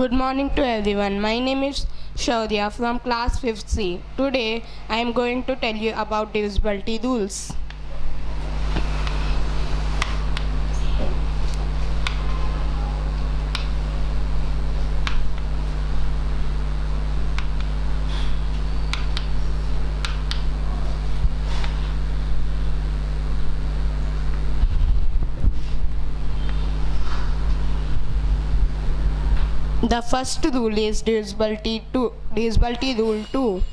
Good morning to everyone. My name is Shaurya from class 5th C. Today I am going to tell you about divisibility rules. The first rule is divisibility rule 2.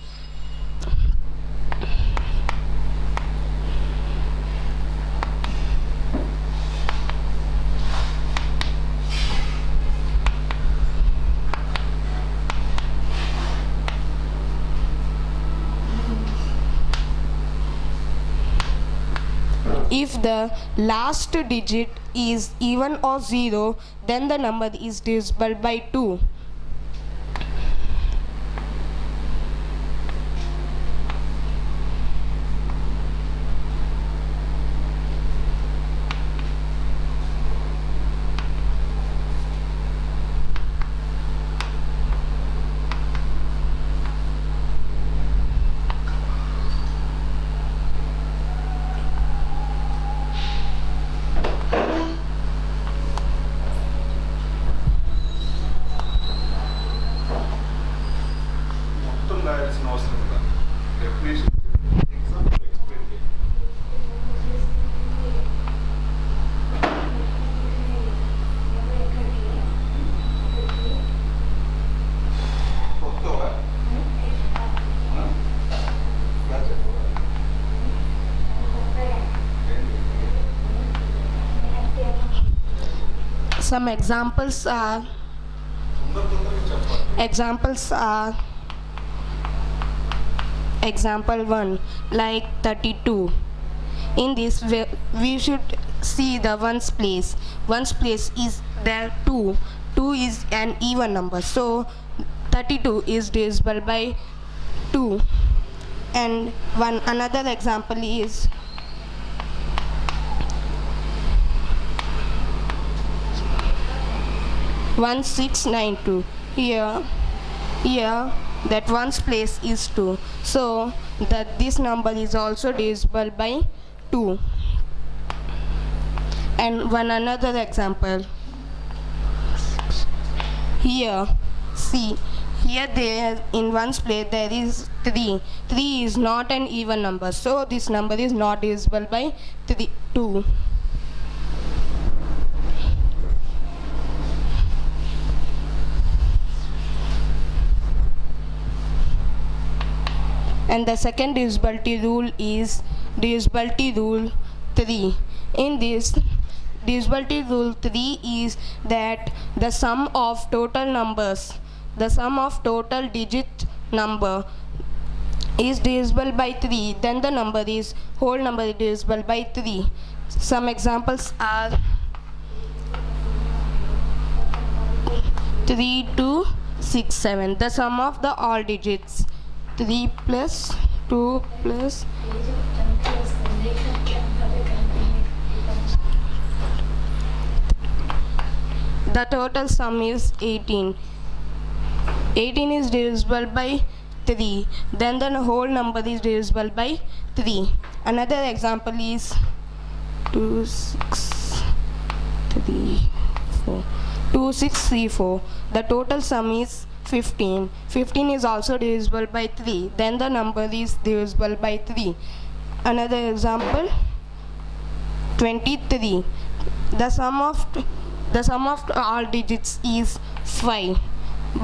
If the last digit is even or 0, then the number is divisible by 2. మొత్తం రాయాల్సిన అవసరం లేదు. Definition example explain చేయండి. కొత్తవా? ఇలా చెప్పవా? Some examples are తొందరగా చెప్పాలి. example 1 like 32. In this we should see the ones place. Ones place is there 2. 2 is an even number, so 32 is divisible by 2. And another example is 1692. Here that ones place is 2, so that this number is also divisible by 2. And another example, here see, here there in ones place there is 3. 3 is not an even number, so this number is not divisible by 2. And the second divisibility rule is divisibility rule 3. In this divisibility rule 3 is that the sum of total numbers, the sum of total digit number is divisible by 3, then the number is whole number is divisible by 3. Some examples are 3, 2, 6, 7. The sum of the all digits 3 plus 2 plus the total sum is 18. 18 is divisible by 3, then the whole number is divisible by 3. Another example is 2, 6, 3, 4. 2, 6, 3, 4. The total sum is 15. 15 is also divisible by 3, then the number is divisible by 3. Another example 23. The sum of all digits is 5,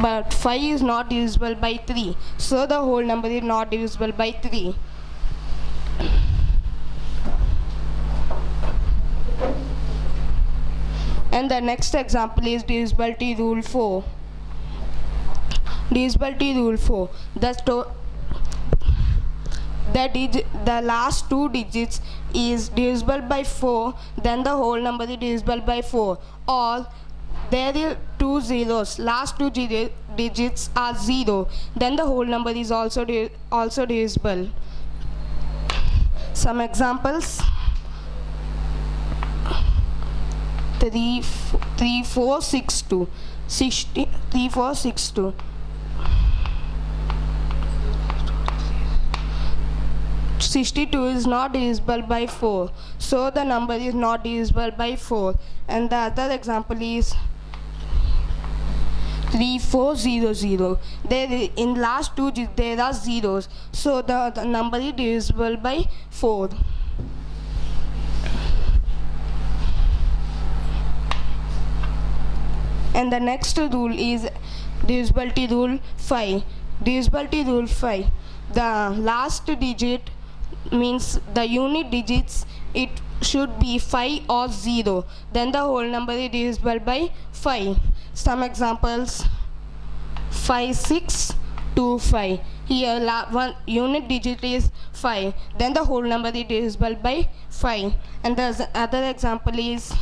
but 5 is not divisible by 3, so the whole number is not divisible by 3. And the next example is divisibility rule 4. Divisibility rule 4. The last two digits is divisible by 4, then the whole number is divisible by 4. Or there are two zeros, last two digits are 0, then the whole number is also divisible. Some examples: 3, 4, 6, 2. 3462. 62 is not divisible by 4, so the number is not divisible by 4. And the other example is 3400. In last two digits there are zeros, so the number is divisible by 4. And the next rule is divisibility rule 5. Divisibility rule 5. The last digit means the unit digits, it should be 5 or 0. Then the whole number is divisible by 5. Some examples: 5625. Here one unit digit is 5. Then the whole number is divisible by 5. And the other example is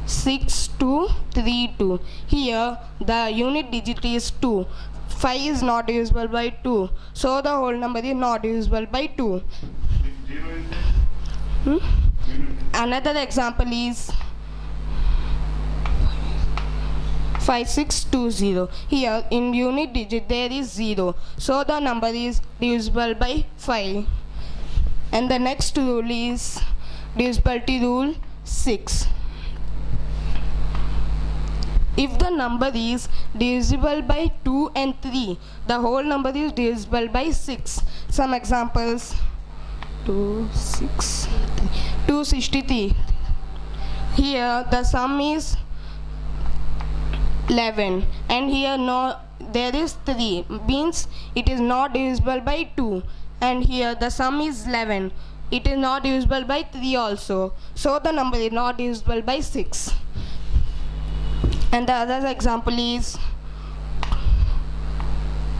6232. Here the unit digit is 2. 5 is not divisible by 2, so the whole number is not divisible by 2. Zero is there? Another example is 5620. Here in unit digit there is 0, so the number is divisible by 5. And the next rule is divisibility rule 6. If the number is divisible by 2 and 3, the whole number is divisible by 6. Some examples: 263. Here the sum is 11, and here there is 3, means it is not divisible by 2. And here the sum is 11, it is not divisible by 3 also, so the number is not divisible by 6. And the other example is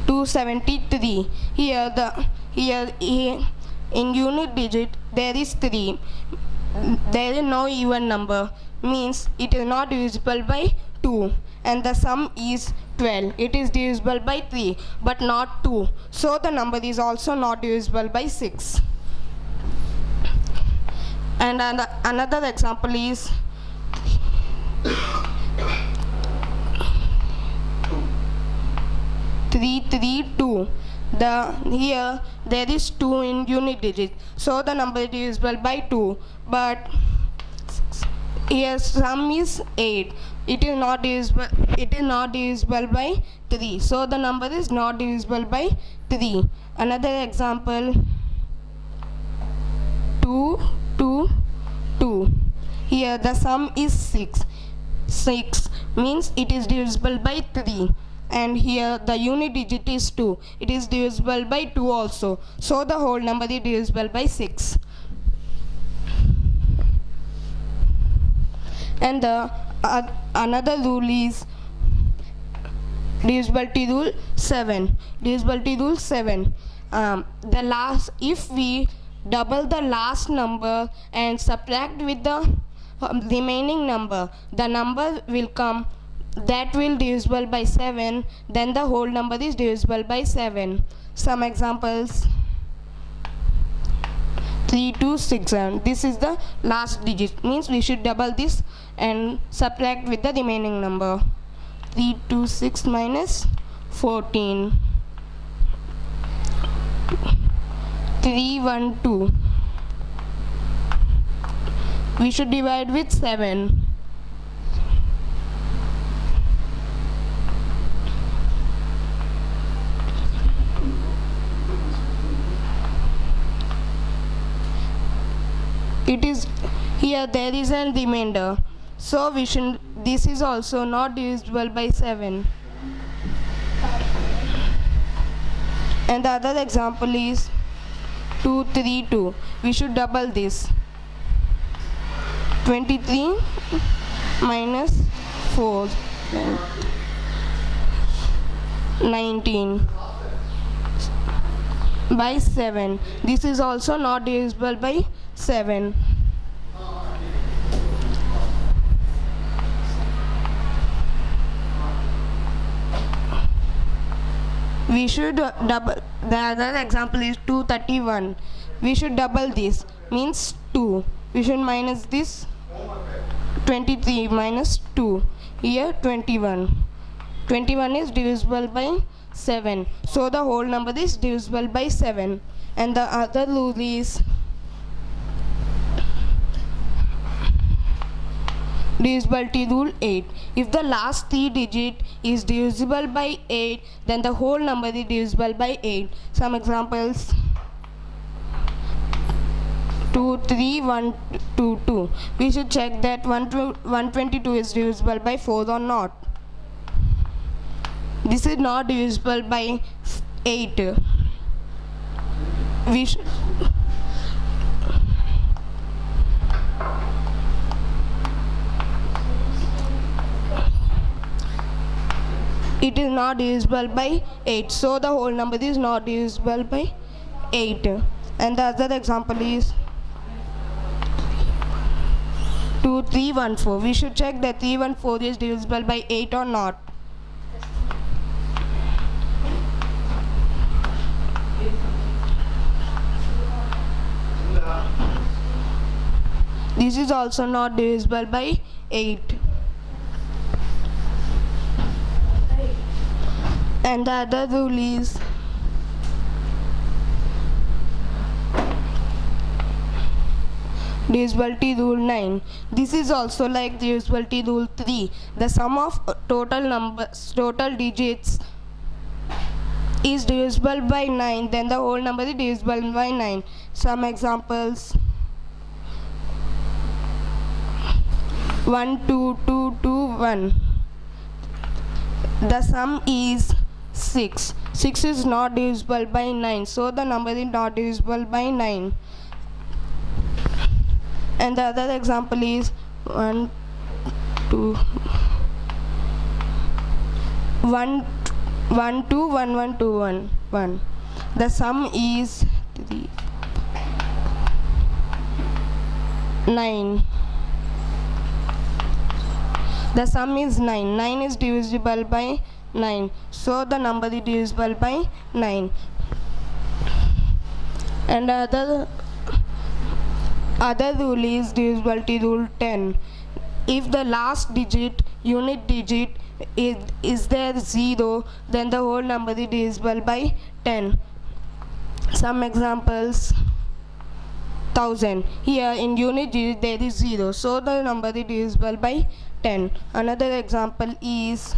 273. Here in unit digit there is 3. There is no even number, means it is not divisible by 2. And the sum is 12. It is divisible by 3 but not 2, so the number is also not divisible by 6. And another example is 332. Here there is 2 in unit digit, so the number is divisible by 2, but here sum is 8. It is not divisible by 3, so the number is not divisible by 3. Another example: 222. Here the sum is 6. 6 means it is divisible by 3. And here the unit digit is 2. It is divisible by 2 also, so the whole number is divisible by 6. And the another rule is divisibility rule 7. Divisibility rule 7. If we double the last number and subtract with the remaining number, the number will come that will divisible by 7, then the whole number is divisible by 7. Some examples: 3267. This is the last digit, means we should double this and subtract with the remaining number. 326 minus 14. 312. We should divide with 7. It is here there is a remainder, so this is also not divisible by 7. And the other example is 232. We should double this. 23 minus 4, 19 by 7. This is also not divisible by 7. We should double. The other example is 231. We should double this, means 2. We should minus this. 23 minus 2. Here 21. 21 is divisible by 7. So the whole number is divisible by 7. And the other rule is divisibility rule 8. If the last 3 digit is divisible by 8, then the whole number is divisible by 8. Some examples: 2, 3, 1, 2, 2. We should check that 122 is divisible by 4 or not. This is not divisible by 8. We should it is not divisible by 8, so the whole number is not divisible by 8. And the other example is 2, 3, 1, 4. We should check that 3, 1, 4 is divisible by 8 or not. This is also not divisible by 8. And the other rule is divisibility rule 9. This is also like divisibility rule 3. The sum of total digits is divisible by 9, then the whole number is divisible by 9. Some examples: 1, 2, 2, 2, 1. The sum is 6. 6 is not divisible by 9, so the number is not divisible by 9. And the other example is 1, 2, 1, 1, 2, 1, 1, 2, 1, 1. The sum is 3, 9. The sum is 9. 9 is divisible by 9, so the number is divisible by 9. And other rule is divisibility rule 10. If the last unit digit is there 0, then the whole number is divisible by 10. Some examples: 1000. Here in unit digit there is 0, so the number is divisible by 10. Another example is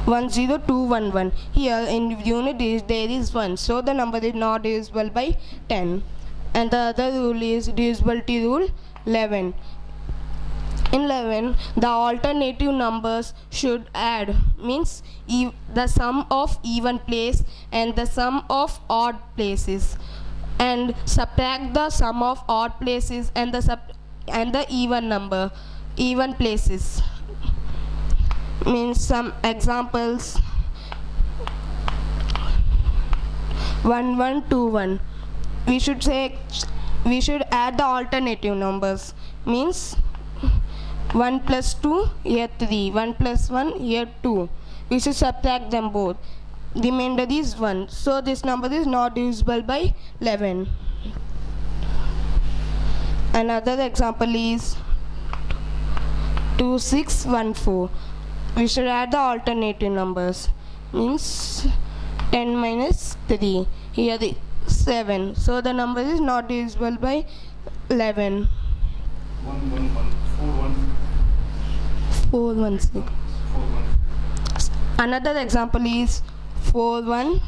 10211. Here in unit digit there is 1, so the number is not divisible by 10. And the other rule is divisibility rule 11. In 11, the alternative numbers should add, means the sum of even place and the sum of odd places, and subtract the sum of odd places and the even places. Means some examples: 1121. We should add the alternative numbers, means 1 plus 2, here 3, 1 plus 1, here 2. We should subtract them both. The remainder is 1, so this number is not divisible by 11. Another example is 2614. We should add the alternative numbers, means 10 minus 3, here the 7, so the number is not divisible by 11. 416. Another example is 41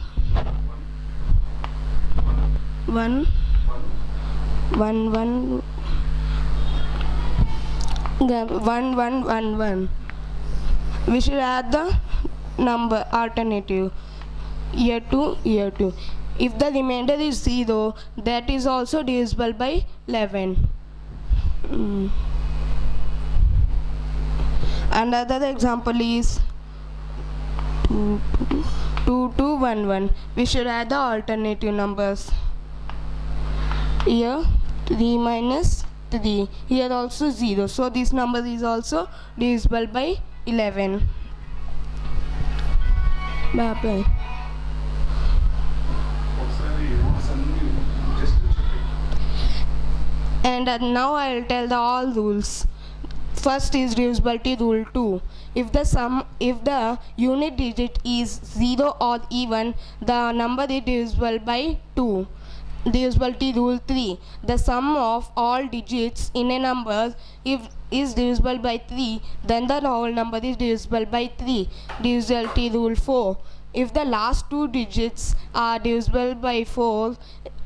1 1 1 1111. We should add the number alternative here 2, here 2. If the remainder is 0, that is also divisible by 11. Another example is 2211. We should add the alternative numbers. Here 3 minus 3. Here also 0. So this number is also divisible by 11. Bye. And now I will tell the all rules. First is divisibility rule 2. If the unit digit is 0 or even, the number is divisible by 2. Divisibility rule 3. The sum of all digits in a number is divisible by 3, then the whole number is divisible by 3. Divisibility rule 4. If the last two digits are divisible by 4,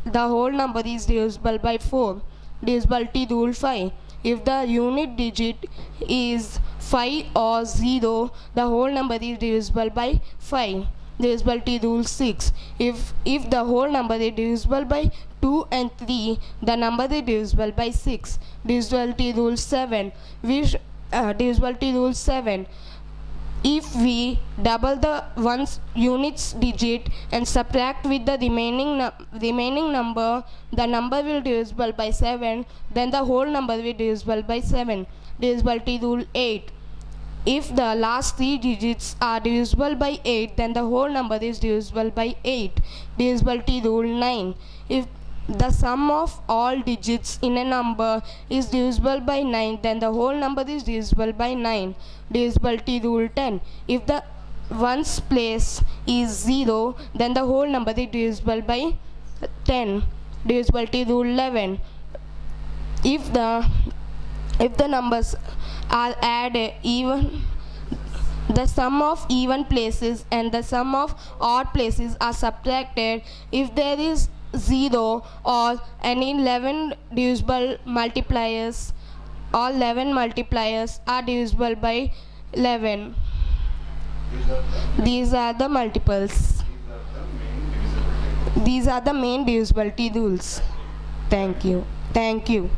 the whole number is divisible by 4. Divisibility rule 5. If the unit digit is 5 or 0, the whole number is divisible by 5. Divisibility rule 6. If the whole number is divisible by 2 and 3, the number is divisible by 6. Divisibility rule 7. Divisibility rule 7. If we double the one's units digit and subtract with the remaining number, the number will divisible by 7, then the whole number will divisible by 7. Divisibility rule 8. If the last three digits are divisible by 8, then the whole number is divisible by 8. Divisibility rule 9. If the sum of all digits in a number is divisible by 9, then the whole number is divisible by 9. Divisibility rule 10. If the ones place is 0, then the whole number is divisible by 10. Divisibility rule 11. If the numbers are added even, the sum of even places and the sum of odd places are subtracted. If there is 0 or any 11 divisible multipliers, all 11 multipliers are divisible by 11. These are the multiples. These are the main divisibility rules. Thank you. Thank you.